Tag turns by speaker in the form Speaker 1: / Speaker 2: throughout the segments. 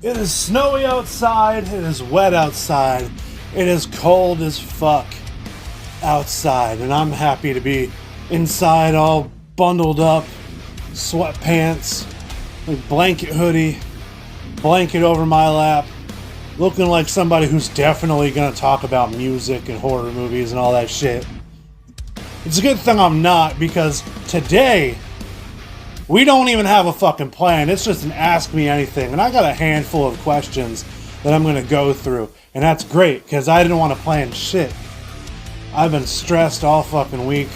Speaker 1: It is snowy outside, it is wet outside, it is cold as fuck outside, and I'm happy to be inside all bundled up, sweatpants, like blanket hoodie, blanket over my lap, looking like somebody who's definitely gonna talk about music and horror movies and all that shit. It's a good thing I'm not, because today we don't even have a fucking plan. It's just an ask me anything. And I got a handful of questions that I'm going to go through. And that's great, because I didn't want to plan shit. I've been stressed all fucking week.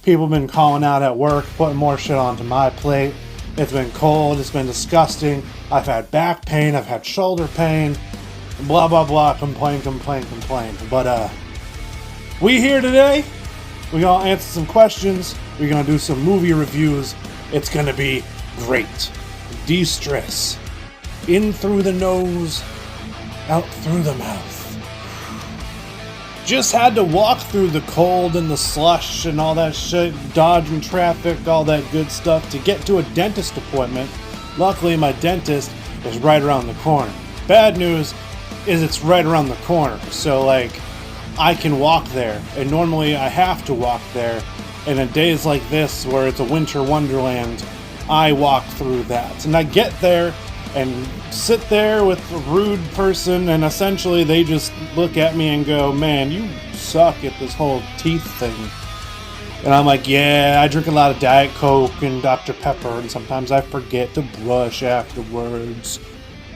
Speaker 1: People have been calling out at work, putting more shit onto my plate. It's been cold. It's been disgusting. I've had back pain. I've had shoulder pain. Blah, blah, blah. Complain. But, we here today. We're going to answer some questions. We're going to do some movie reviews. It's gonna be great. De-stress. In through the nose, out through the mouth. Just had to walk through the cold and the slush and all that shit, dodging traffic, all that good stuff to get to a dentist appointment. Luckily, my dentist is right around the corner. Bad news is it's right around the corner, so like, I can walk there, and normally I have to walk there. And in days like this, where it's a winter wonderland, I walk through that. And I get there and sit there with a rude person, and essentially they just look at me and go, man, you suck at this whole teeth thing. And I'm like, yeah, I drink a lot of Diet Coke and Dr. Pepper, and sometimes I forget to brush afterwards.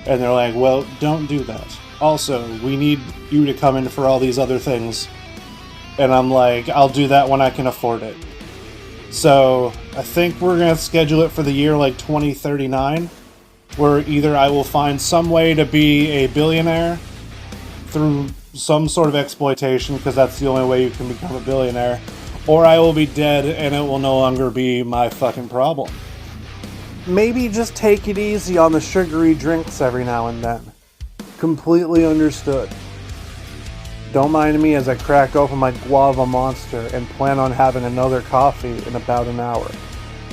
Speaker 1: And they're like, well, don't do that. Also, we need you to come in for all these other things. And I'm like, I'll do that when I can afford it. So I think we're going to schedule it for the year like 2039, where either I will find some way to be a billionaire through some sort of exploitation, because that's the only way you can become a billionaire, or I will be dead and it will no longer be my fucking problem. Maybe just take it easy on the sugary drinks every now and then. Completely understood. Don't mind me as I crack open my guava monster and plan on having another coffee in about an hour.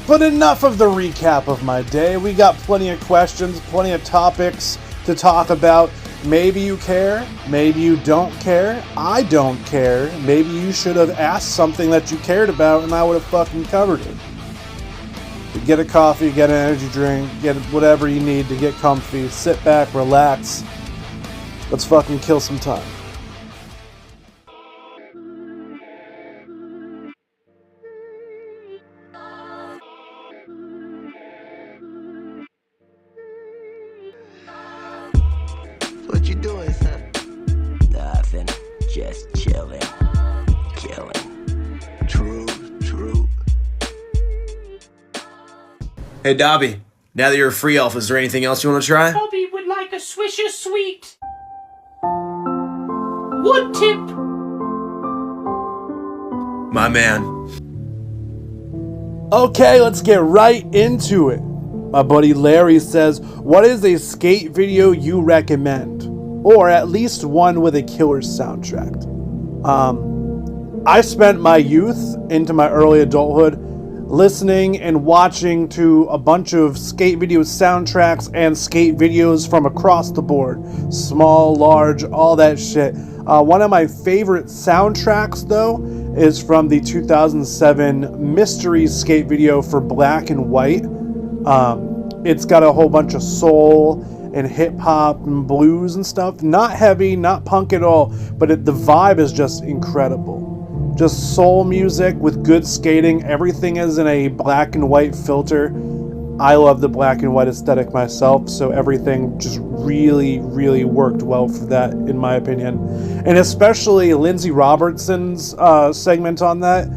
Speaker 1: But enough of the recap of my day. We got plenty of questions, plenty of topics to talk about. Maybe you care, maybe you don't care. I don't care. Maybe you should have asked something that you cared about and I would have fucking covered it. Get a coffee, get an energy drink, get whatever you need to get comfy, sit back, relax. Let's fucking kill some time.
Speaker 2: What you doing, son? Nothing. Just chilling. Killing. True.
Speaker 3: Hey, Dobby. Now that you're a free elf, is there anything else you want to try?
Speaker 4: Bobby would like a Swisher Sweet. Wood tip.
Speaker 3: My man.
Speaker 1: Okay, let's get right into it. My buddy Larry says, what is a skate video you recommend? Or at least one with a killer soundtrack. I spent my youth into my early adulthood listening and watching to a bunch of skate video soundtracks and skate videos from across the board. Small, large, all that shit. One of my favorite soundtracks, though, is from the 2007 mystery skate video for Black and White. It's got a whole bunch of soul and hip-hop and blues and stuff. Not heavy, not punk at all, but the vibe is just incredible. Just soul music with good skating. Everything is in a black and white filter. I love the black and white aesthetic myself, so everything just really, really worked well for that, in my opinion. And especially Lindsay Robertson's segment on that.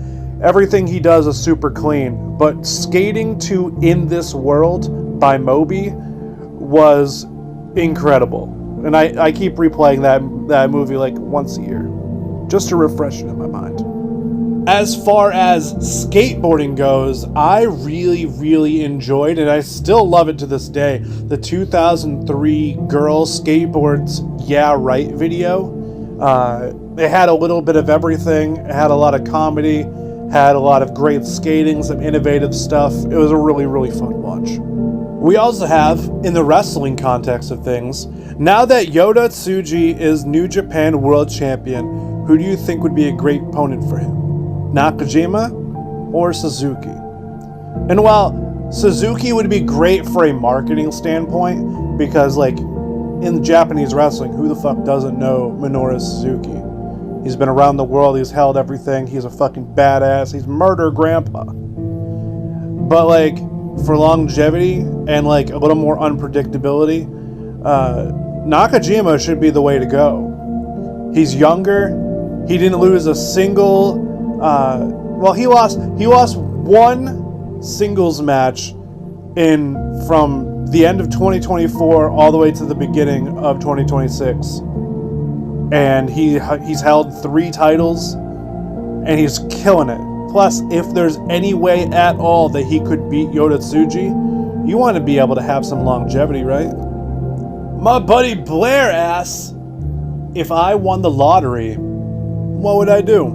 Speaker 1: Everything he does is super clean. But skating to In This World by Moby was incredible. And I keep replaying that movie like once a year, just to refresh it in my mind. As far as skateboarding goes, I really, really enjoyed, and I still love it to this day, the 2003 Girl Skateboards Yeah Right video. It had a little bit of everything. It had a lot of comedy, had a lot of great skating, some innovative stuff. It was a really, really fun watch. We also have, in the wrestling context of things, now that Yota Tsuji is New Japan World Champion, who do you think would be a great opponent for him? Nakajima or Suzuki? And while Suzuki would be great for a marketing standpoint, because like in Japanese wrestling, who the fuck doesn't know Minoru Suzuki? He's been around the world, he's held everything, he's a fucking badass, he's murder grandpa. But like, for longevity and like a little more unpredictability, Nakajima should be the way to go. He's younger. He didn't lose a single. He lost one singles match from the end of 2024 all the way to the beginning of 2026, and he's held 3 titles, and he's killing it. Plus, if there's any way at all that he could beat Yota Tsuji, you want to be able to have some longevity, right? My buddy Blair asks, if I won the lottery, what would I do?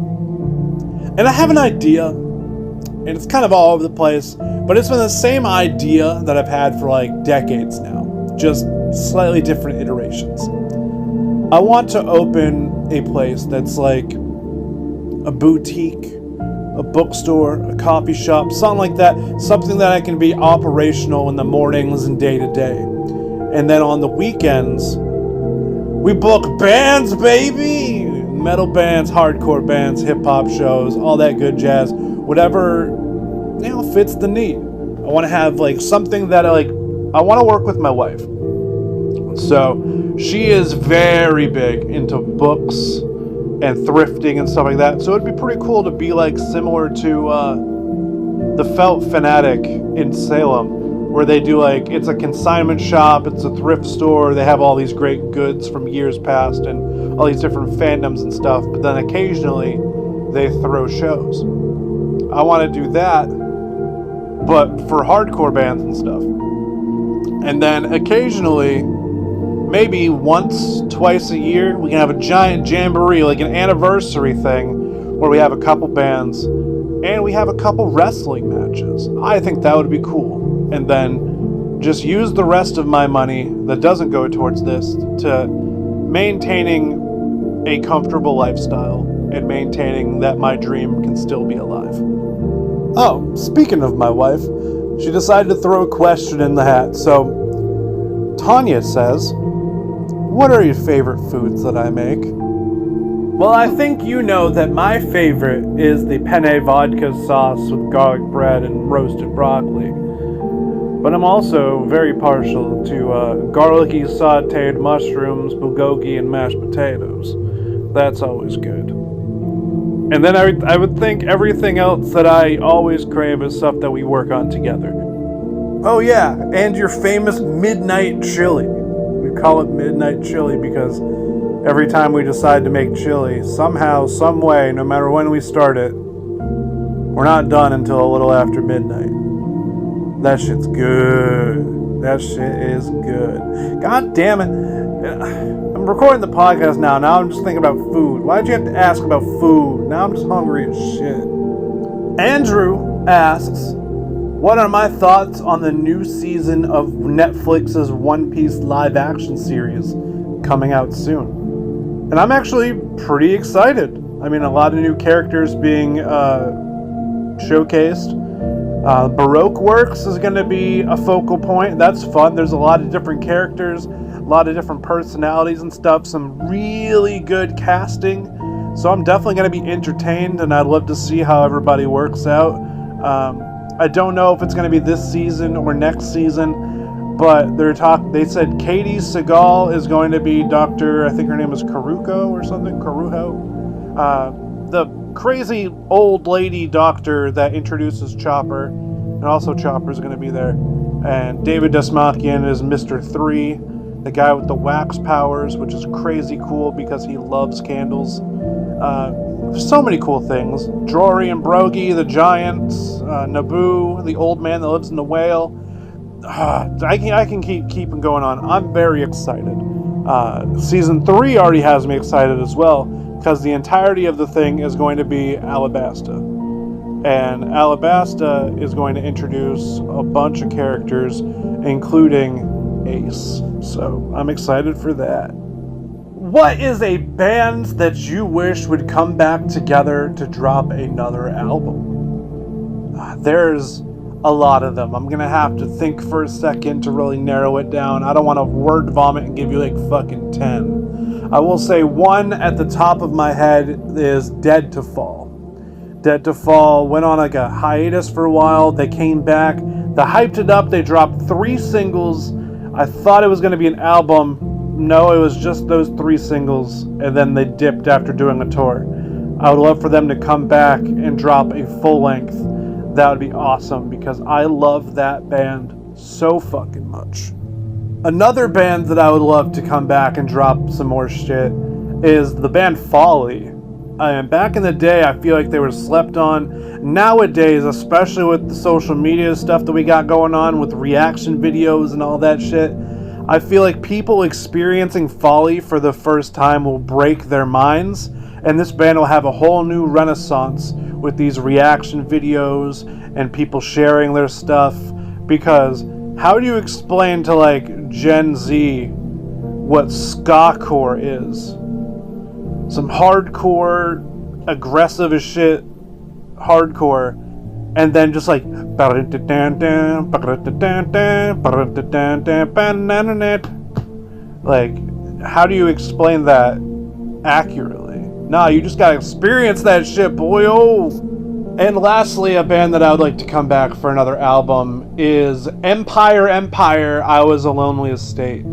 Speaker 1: And I have an idea, and it's kind of all over the place, but it's been the same idea that I've had for like decades now, just slightly different iterations. I want to open a place that's like a boutique, a bookstore, a coffee shop, something like that. Something that I can be operational in the mornings and day to day. And then on the weekends, we book bands, baby! Metal bands, hardcore bands, hip-hop shows, all that good jazz. Whatever, fits the need. I want to have like something that I want to work with my wife. So she is very big into books and thrifting and stuff like that. So it'd be pretty cool to be like similar to the Felt Fanatic in Salem, where they do like, it's a consignment shop, it's a thrift store, they have all these great goods from years past and all these different fandoms and stuff, but then occasionally they throw shows. I want to do that, but for hardcore bands and stuff. And then occasionally, maybe once, twice a year, we can have a giant jamboree, like an anniversary thing, where we have a couple bands and we have a couple wrestling matches. I think that would be cool. And then just use the rest of my money that doesn't go towards this to maintaining a comfortable lifestyle and maintaining that my dream can still be alive. Oh, speaking of my wife, she decided to throw a question in the hat. So, Tanya says, what are your favorite foods that I make? Well, I think you know that my favorite is the penne vodka sauce with garlic bread and roasted broccoli. But I'm also very partial to garlicky sauteed mushrooms, bulgogi, and mashed potatoes. That's always good. And then I would think everything else that I always crave is stuff that we work on together. Oh yeah, and your famous midnight chili. We call it midnight chili because every time we decide to make chili, somehow, some way, no matter when we start it, we're not done until a little after midnight. That shit's good. That shit is good. God damn it. I'm recording the podcast now. Now I'm just thinking about food. Why'd you have to ask about food? Now I'm just hungry as shit. Andrew asks, what are my thoughts on the new season of Netflix's One Piece live action series coming out soon? And I'm actually pretty excited. I mean, a lot of new characters being showcased. Baroque Works is going to be a focal point. That's fun. There's a lot of different characters, a lot of different personalities and stuff, some really good casting. So I'm definitely going to be entertained, and I'd love to see how everybody works out. I don't know if it's going to be this season or next season, but they said Katie Seagal is going to be Dr. I think her name is Karuho or something, the crazy old lady doctor that introduces Chopper, and also Chopper's going to be there. And David Dastmalchian is Mr. 3, the guy with the wax powers, which is crazy cool because he loves candles. So many cool things. Jory and Brogy, the giants, Naboo, the old man that lives in the whale. I can keep going on. I'm very excited. Season 3 already has me excited as well, because the entirety of the thing is going to be Alabasta. And Alabasta is going to introduce a bunch of characters, including Ace. So I'm excited for that. What is a band that you wish would come back together to drop another album? There's a lot of them. I'm going to have to think for a second to really narrow it down. I don't want to word vomit and give you like fucking 10. I will say one at the top of my head is Dead to Fall. Dead to Fall went on like a hiatus for a while. They came back. They hyped it up. They dropped 3 singles. I thought it was going to be an album. No, it was just those 3 singles, and then they dipped after doing a tour. I would love for them to come back and drop a full length. That would be awesome, because I love that band so fucking much. Another band that I would love to come back and drop some more shit is the band Folly. And back in the day, I feel like they were slept on. Nowadays, especially with the social media stuff that we got going on with reaction videos and all that shit, I feel like people experiencing Folly for the first time will break their minds, and this band will have a whole new renaissance with these reaction videos and people sharing their stuff. Because how do you explain to like Gen Z what ska-core is? Some hardcore, aggressive as shit hardcore, and then just like how do you explain that accurately? Nah, you just gotta experience that shit, boyo. And lastly, a band that I would like to come back for another album is Empire, I Was a Lonely Estate.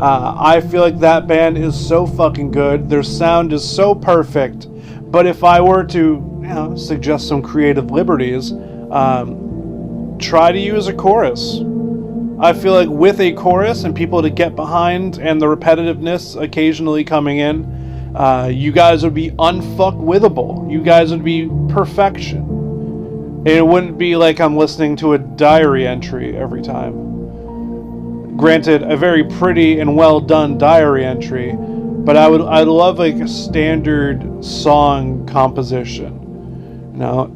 Speaker 1: I feel like that band is so fucking good. Their sound is so perfect. But if I were to, suggest some creative liberties, try to use a chorus. I feel like with a chorus and people to get behind and the repetitiveness occasionally coming in, you guys would be unfuckwithable. You guys would be perfection. It wouldn't be like I'm listening to a diary entry every time. Granted, a very pretty and well done diary entry, but I'd love like a standard song composition.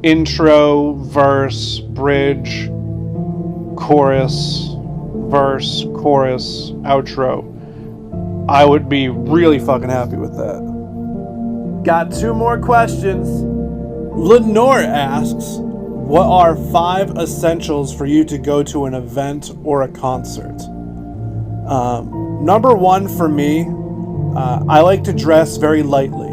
Speaker 1: Intro, verse, bridge, chorus, verse, chorus, outro. I would be really fucking happy with that. Got 2 more questions. Lenore asks, what are 5 essentials for you to go to an event or a concert? Number 1 for me, I like to dress very lightly.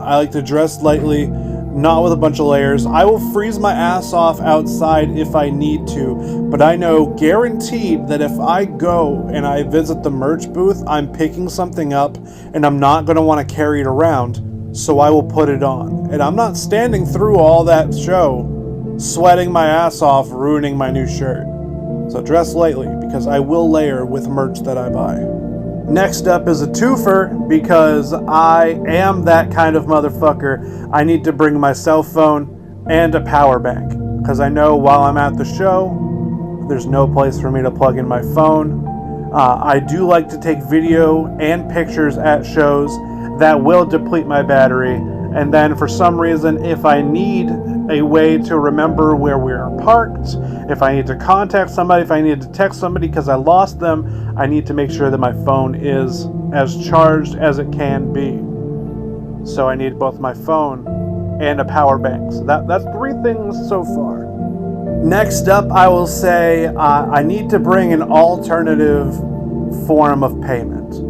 Speaker 1: I like to dress lightly, not with a bunch of layers. I will freeze my ass off outside if I need to, but I know guaranteed that if I go and I visit the merch booth, I'm picking something up and I'm not going to want to carry it around, so I will put it on. And I'm not standing through all that show, sweating my ass off, ruining my new shirt. So dress lightly, because I will layer with merch that I buy. Next up is a twofer, because I am that kind of motherfucker. I need to bring my cell phone and a power bank, because I know while I'm at the show, there's no place for me to plug in my phone. I do like to take video and pictures at shows. That will deplete my battery. And then for some reason, if I need a way to remember where we are parked, if I need to contact somebody, if I need to text somebody because I lost them, I need to make sure that my phone is as charged as it can be. So I need both my phone and a power bank. So that's 3 things so far. Next up, I will say I need to bring an alternative form of payment.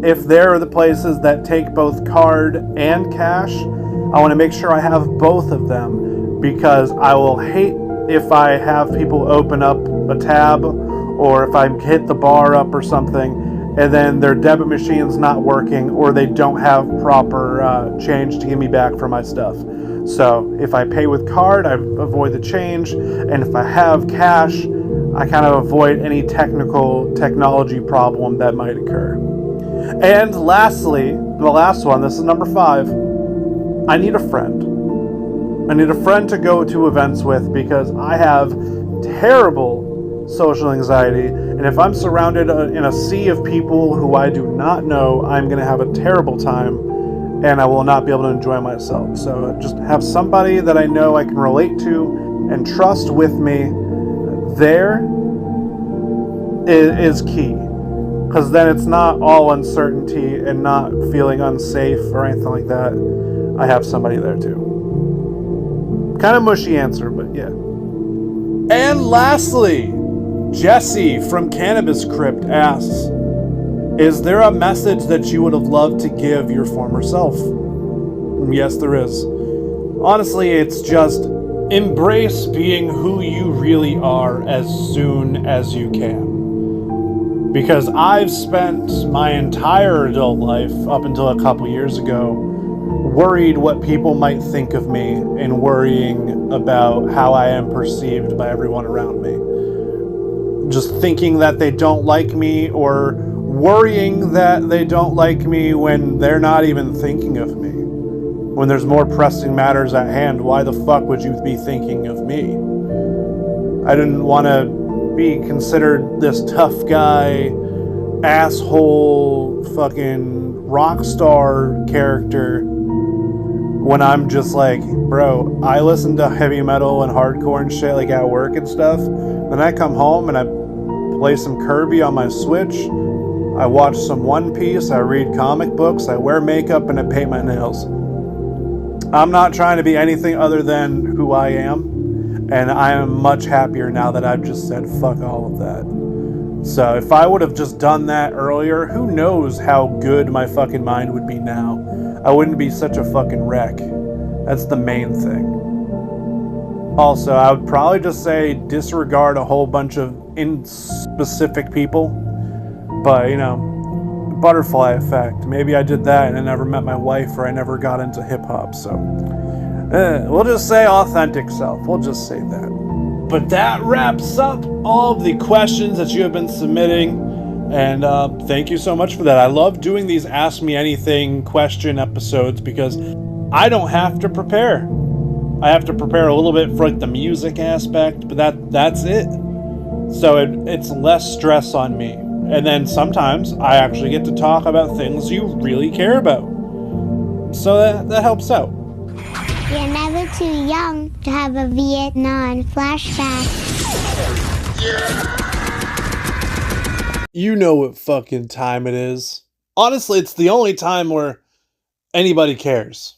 Speaker 1: If there are the places that take both card and cash, I want to make sure I have both of them, because I will hate if I have people open up a tab or if I hit the bar up or something and then their debit machine's not working or they don't have proper change to give me back for my stuff. So if I pay with card, I avoid the change, and if I have cash, I kind of avoid any technology problem that might occur. And lastly, the last one, this is number 5, I need a friend. I need a friend to go to events with, because I have terrible social anxiety, and if I'm surrounded in a sea of people who I do not know, I'm going to have a terrible time, and I will not be able to enjoy myself. So just have somebody that I know I can relate to and trust with me there is key. Because then it's not all uncertainty and not feeling unsafe or anything like that. I have somebody there too. Kind of mushy answer, but yeah. And lastly, Jesse from Cannabis Crypt asks, is there a message that you would have loved to give your former self? Yes, there is. Honestly, it's just embrace being who you really are as soon as you can. Because I've spent my entire adult life, up until a couple years ago, worried what people might think of me and worrying about how I am perceived by everyone around me. Just thinking that they don't like me, or worrying that they don't like me when they're not even thinking of me. When there's more pressing matters at hand, why the fuck would you be thinking of me? I didn't want to be considered this tough guy, asshole, fucking rock star character when I'm just like, bro, I listen to heavy metal and hardcore and shit like at work and stuff. Then I come home and I play some Kirby on my Switch. I watch some One Piece. I read comic books. I wear makeup and I paint my nails. I'm not trying to be anything other than who I am. And I am much happier now that I've just said fuck all of that. So if I would have just done that earlier, who knows how good my fucking mind would be now. I wouldn't be such a fucking wreck. That's the main thing. Also, I would probably just say disregard a whole bunch of specific people. But, you know, butterfly effect. Maybe I did that and I never met my wife, or I never got into hip-hop. So, we'll just say authentic self. We'll just say that. But that wraps up all of the questions that you have been submitting. And thank you so much for that. I love doing these Ask Me Anything question episodes because I don't have to prepare. I have to prepare a little bit for like the music aspect, but that's it. So it's less stress on me. And then sometimes I actually get to talk about things you really care about. So that helps out.
Speaker 5: You're never too young to have a Vietnam flashback.
Speaker 1: You know what fucking time it is. Honestly, it's the only time where anybody cares.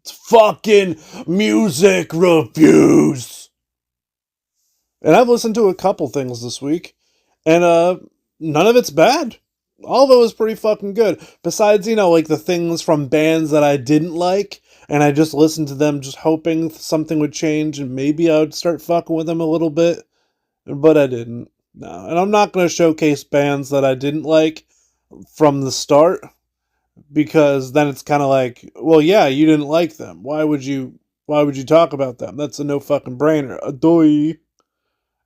Speaker 1: It's fucking music reviews. And I've listened to a couple things this week, and none of it's bad. All of it was pretty fucking good. Besides, you know, like the things from bands that I didn't like, and I just listened to them just hoping something would change and maybe I would start fucking with them a little bit. But I didn't. No. And I'm not going to showcase bands that I didn't like from the start, because then it's kind of like, well, yeah, you didn't like them. Why would you talk about them? That's a no fucking brainer. Adoy.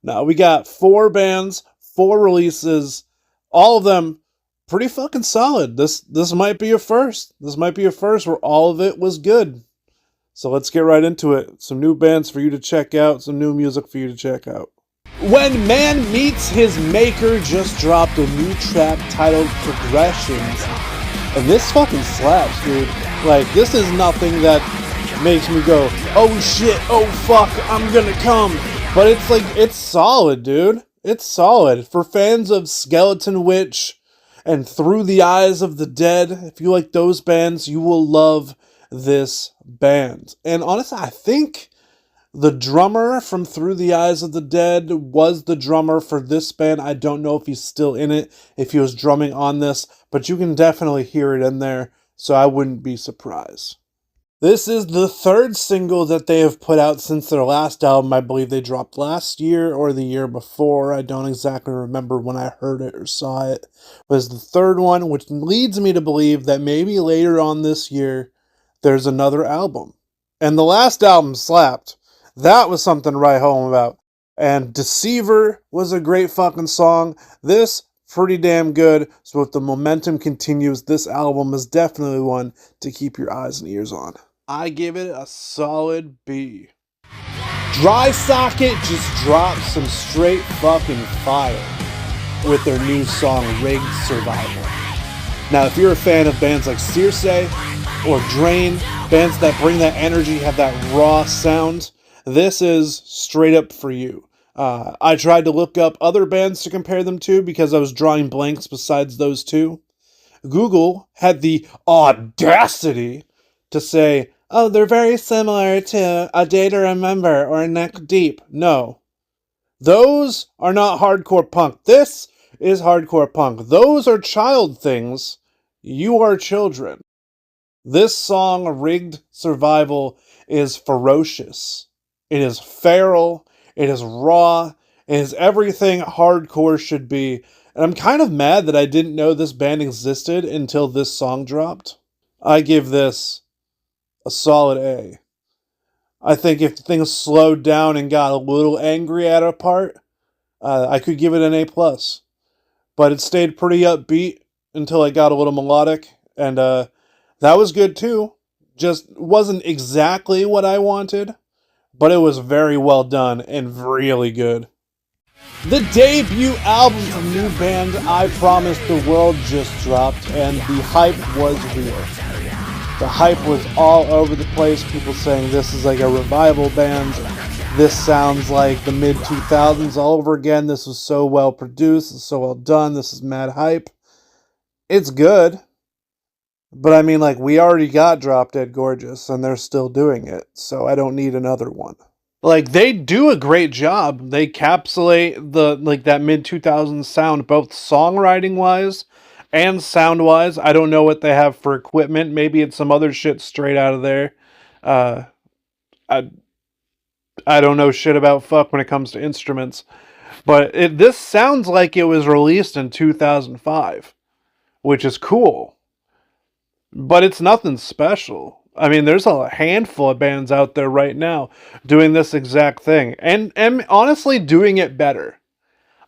Speaker 1: Now, we got 4 bands, 4 releases, all of them pretty fucking solid. This might be a first. This might be a first where all of it was good. So let's get right into it. Some new bands for you to check out, some new music for you to check out. When Man Meets His Maker just dropped a new track titled Progressions. And this fucking slaps, dude. Like, this is nothing that makes me go, oh shit, oh fuck, I'm gonna come. But it's like, it's solid, dude. It's solid. For fans of Skeleton Witch and Through the Eyes of the Dead, if you like those bands, you will love this band. And honestly, I think the drummer from Through the Eyes of the Dead was the drummer for this band. I don't know if he's still in it, if he was drumming on this, but you can definitely hear it in there, so I wouldn't be surprised. This is the 3rd single that they have put out since their last album. I believe they dropped last year or the year before. I don't exactly remember when I heard it or saw it. But it's the 3rd one, which leads me to believe that maybe later on this year, there's another album. And the last album slapped. That was something to write home about. And Deceiver was a great fucking song. This, pretty damn good. So if the momentum continues, this album is definitely one to keep your eyes and ears on. I give it a solid B. Dry Socket just dropped some straight fucking fire with their new song Rigged Survival. Now, if you're a fan of bands like Circe, or Drain, bands that bring that energy, have that raw sound, this is straight up for you. I tried to look up other bands to compare them to because I was drawing blanks besides those two. Google had the audacity to say, oh, they're very similar to A Day to Remember or Neck Deep. No. Those are not hardcore punk. This is hardcore punk. Those are child things. You are children. This song, Rigged Survival, is ferocious. It is feral. It is raw. It is everything hardcore should be. And I'm kind of mad that I didn't know this band existed until this song dropped. I give this a solid A. I think if things slowed down and got a little angry at a part, I could give it an A+. But it stayed pretty upbeat until it got a little melodic, and that was good too. Just wasn't exactly what I wanted, but it was very well done and really good. The debut album from new band I Promised the World just dropped, and the hype was real. The hype was all over the place, people saying this is like a revival band, this sounds like the mid-2000s all over again, this was so well produced, it's so well done, this is mad hype. It's good, but I mean, like, we already got Drop Dead Gorgeous, and they're still doing it, so I don't need another one. Like, they do a great job. They encapsulate that mid-2000s sound, both songwriting-wise and sound-wise. I don't know what they have for equipment. Maybe it's some other shit straight out of there. I don't know shit about fuck when it comes to instruments. But this sounds like it was released in 2005, which is cool. But it's nothing special. I mean, there's a handful of bands out there right now doing this exact thing. And honestly doing it better.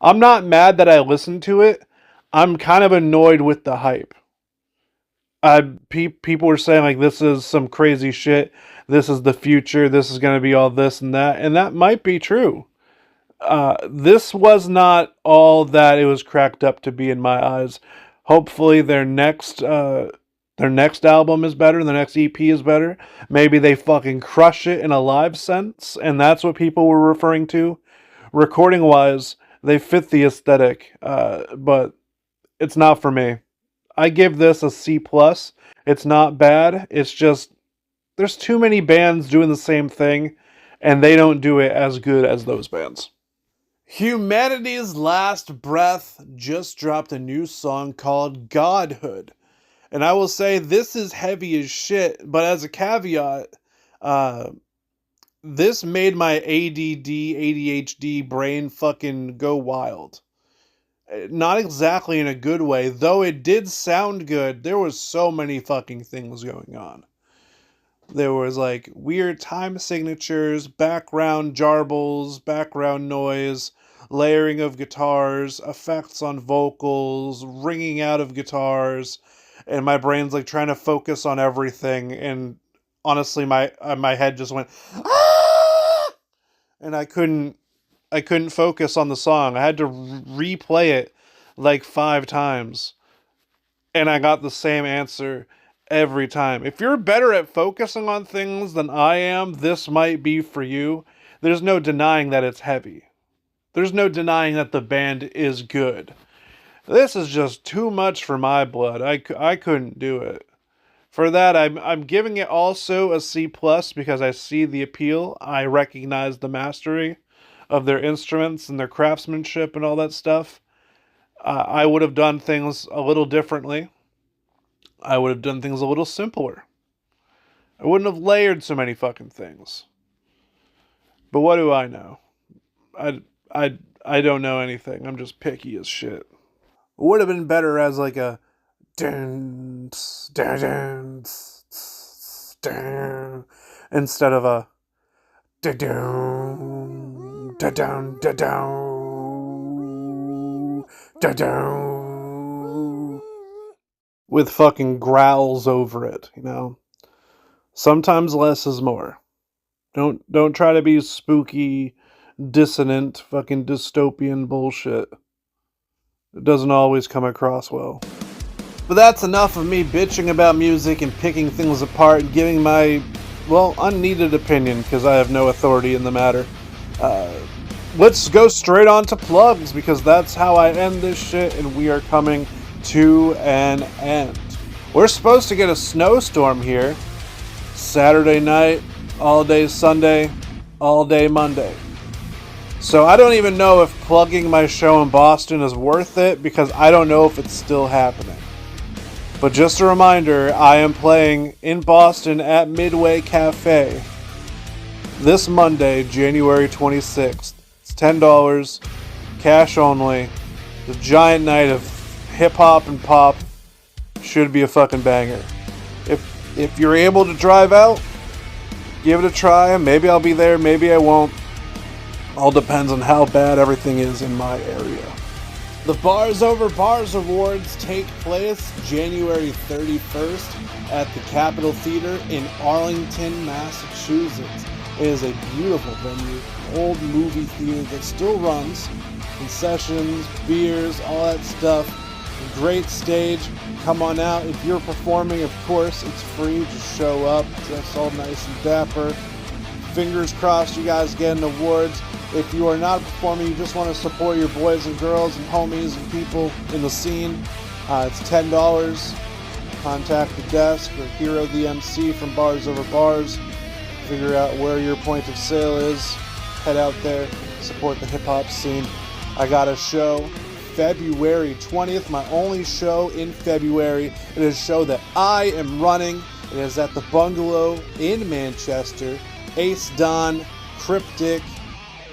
Speaker 1: I'm not mad that I listened to it. I'm kind of annoyed with the hype. People were saying, like, this is some crazy shit. This is the future. This is going to be all this and that. And that might be true. This was not all that it was cracked up to be in my eyes. Hopefully their next album is better, their next EP is better. Maybe they fucking crush it in a live sense, and that's what people were referring to. Recording-wise, they fit the aesthetic, but it's not for me. I give this a C+. It's not bad, it's just, there's too many bands doing the same thing, and they don't do it as good as those bands. Humanity's Last Breath just dropped a new song called Godhood. And I will say this is heavy as shit, but as a caveat, this made my ADD, ADHD brain fucking go wild. Not exactly in a good way, though it did sound good. There was so many fucking things going on. There was like weird time signatures, background jarbles, background noise, layering of guitars, effects on vocals, ringing out of guitars, and my brain's like trying to focus on everything, and honestly my head just went ah! And I couldn't focus on the song. I had to replay it like 5 times, and I got the same answer every time. If you're better at focusing on things than I am, this might be for you. There's no denying that it's heavy. There's no denying that the band is good. This is just too much for my blood. I couldn't do it. For that, I'm giving it also a C+, because I see the appeal. I recognize the mastery of their instruments and their craftsmanship and all that stuff. I would have done things a little differently. I would have done things a little simpler. I wouldn't have layered so many fucking things. But what do I know? I don't know anything. I'm just picky as shit. It would have been better as like a dun, dun, dun, dun, instead of a da-dun, da-dun, da-dun, da-dun, with fucking growls over it, you know? Sometimes less is more. Don't try to be spooky, dissonant, fucking dystopian bullshit. It doesn't always come across well. But that's enough of me bitching about music and picking things apart and giving my, well, unneeded opinion, because I have no authority in the matter. Let's go straight on to plugs, because that's how I end this shit, and we are coming to an end. We're supposed to get a snowstorm here. Saturday night, all day Sunday, all day Monday. So I don't even know if plugging my show in Boston is worth it, because I don't know if it's still happening. But just a reminder, I am playing in Boston at Midway Cafe this Monday, January 26th. It's $10, cash only. The giant night of hip-hop and pop. Should be a fucking banger. If you're able to drive out, give it a try. Maybe I'll be there, maybe I won't. All depends on how bad everything is in my area. The Bars Over Bars Awards take place January 31st at the Capitol Theater in Arlington, Massachusetts. It is a beautiful venue, old movie theater that still runs. Concessions, beers, all that stuff. Great stage. Come on out. If you're performing, of course, it's free. Just show up. That's all nice and dapper. Fingers crossed you guys get an awards. If you are not performing, you just want to support your boys and girls and homies and people in the scene, it's $10. Contact the desk or Hero the MC from Bars Over Bars. Figure out where your point of sale is. Head out there. Support the hip-hop scene. I got a show February 20th, my only show in February. It is a show that I am running. It is at the Bungalow in Manchester. Ace Don, Cryptic,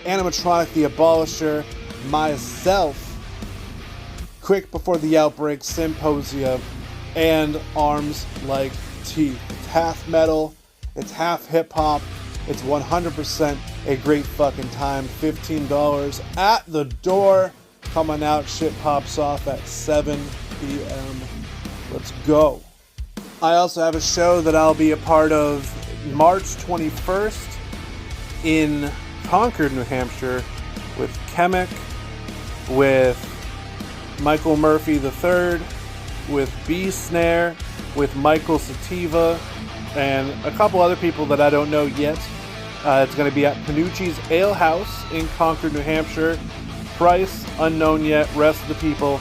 Speaker 1: Animatronic the Abolisher, myself, Quick Before the Outbreak, Symposium, and Arms Like Teeth. It's half metal, it's half hip-hop, it's 100% a great fucking time. $15 at the door. Coming out, shit pops off at 7 p.m. Let's go. I also have a show that I'll be a part of March 21st in Concord, New Hampshire, with Chemic, with Michael Murphy III, with B Snare, with Michael Sativa, and a couple other people that I don't know yet. It's going to be at Panucci's Ale House in Concord, New Hampshire. Price, unknown yet. Rest of the people,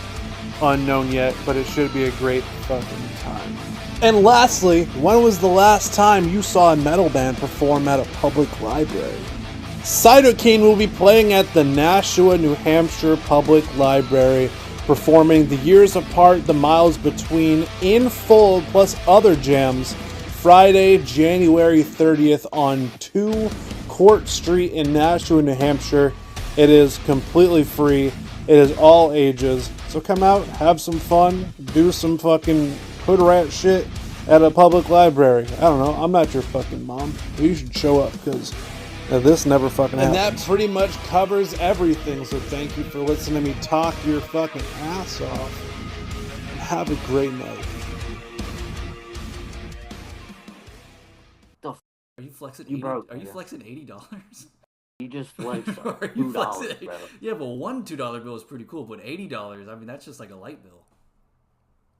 Speaker 1: unknown yet. But it should be a great fucking time. And lastly, when was the last time you saw a metal band perform at a public library? Cytokine will be playing at the Nashua, New Hampshire Public Library, performing The Years Apart, The Miles Between in full, plus other jams, Friday, January 30th on 2 Court Street in Nashua, New Hampshire. It is completely free. It is all ages. So come out, have some fun, do some fucking hood rat shit at a public library. I don't know. I'm not your fucking mom. But you should show up, because this never fucking happens. And that pretty much covers everything. So thank you for listening to me talk your fucking ass off. And have a great night.
Speaker 6: Are you flexing?
Speaker 7: You broke,
Speaker 6: Are you
Speaker 7: nigga.
Speaker 6: flexing $80?
Speaker 7: You just flexed
Speaker 6: Are you
Speaker 7: $2,
Speaker 6: flexing?
Speaker 7: bro.
Speaker 6: Yeah, but one $2 bill is pretty cool, but $80, I mean, that's just like a light bill.